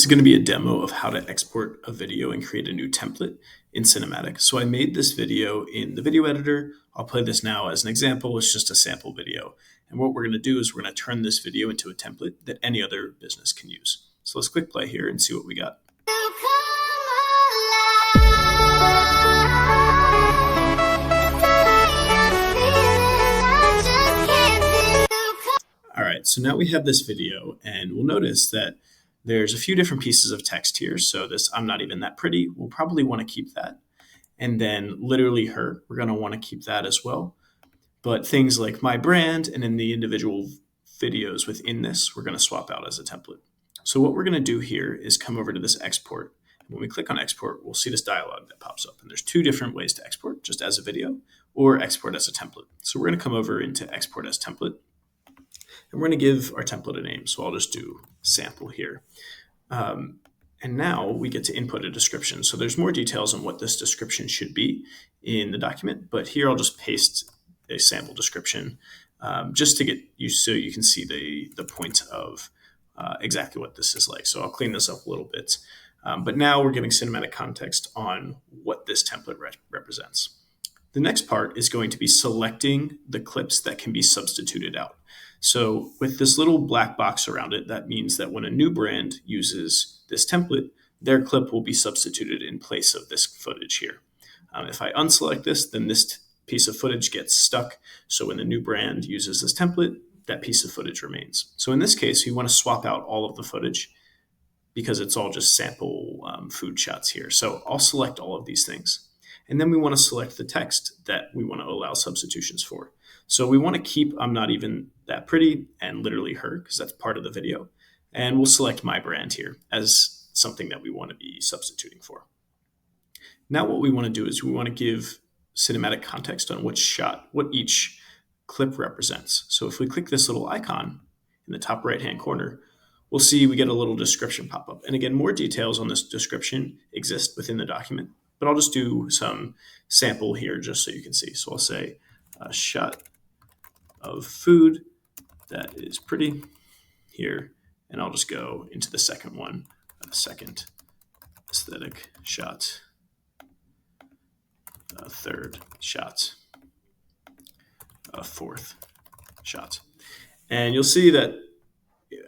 This is going to be a demo of how to export a video and create a new template in Cinematic. So I made this video in the video editor. I'll play this now as an example. It's just a sample video. And what we're going to do is we're going to turn this video into a template that any other business can use. So let's click play here and see what we got. All right, so now we have this video, and we'll notice that there's a few different pieces of text here. So this "I'm not even that pretty," we'll probably want to keep that. And then "literally her," we're going to want to keep that as well. But things like "my brand" and in the individual videos within this, we're going to swap out as a template. So what we're going to do here is come over to this export. When we click on export, we'll see this dialog that pops up. And there's two different ways to export, just as a video or export as a template. So we're going to come over into export as template. And we're going to give our template a name. So I'll just do sample here. And now we get to input a description. So there's more details on what this description should be in the document. But here I'll just paste a sample description just to get you so you can see the point of exactly what this is like. So I'll clean this up a little bit. But now we're giving cinematic context on what this template represents. The next part is going to be selecting the clips that can be substituted out. So with this little black box around it, that means that when a new brand uses this template, their clip will be substituted in place of this footage here. If I unselect this, then this piece of footage gets stuck. So when the new brand uses this template, that piece of footage remains. So in this case, we want to swap out all of the footage because it's all just sample food shots here. So I'll select all of these things. And then we want to select the text that we want to allow substitutions for. So we want to keep "I'm not even that pretty" and "literally her" because that's part of the video. And we'll select "my brand" here as something that we want to be substituting for. Now what we want to do is we want to give cinematic context on what each clip represents. So if we click this little icon in the top right-hand corner, we'll see we get a little description pop up. And again, more details on this description exist within the document, but I'll just do some sample here just so you can see. So I'll say a shot of food that is pretty here, and I'll just go into the second one, a second aesthetic shot, a third shot, a fourth shot. And you'll see that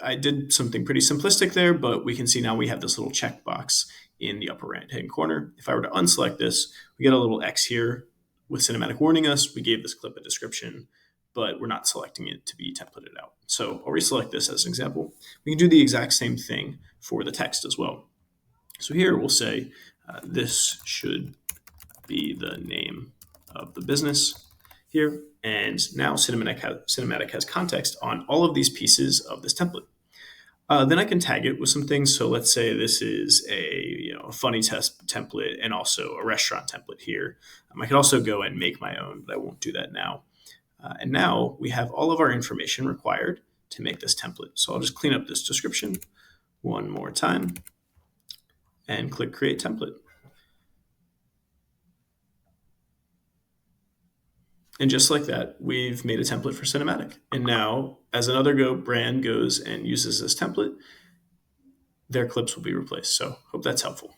I did something pretty simplistic there, but we can see now we have this little checkbox in the upper right-hand corner. If I were to unselect this, we get a little X here with cinematic warning us. We gave this clip a description, but we're not selecting it to be templated out. So I'll reselect this as an example. We can do the exact same thing for the text as well. So here we'll say this should be the name of the business here. And now Cinematic has context on all of these pieces of this template. Then I can tag it with some things. So let's say this is a funny test template and also a restaurant template here. I could also go and make my own, but I won't do that now. And now we have all of our information required to make this template. So I'll just clean up this description one more time and click Create Template. And just like that, we've made a template for Cinematic. And now, as another brand goes and uses this template, their clips will be replaced. So hope that's helpful.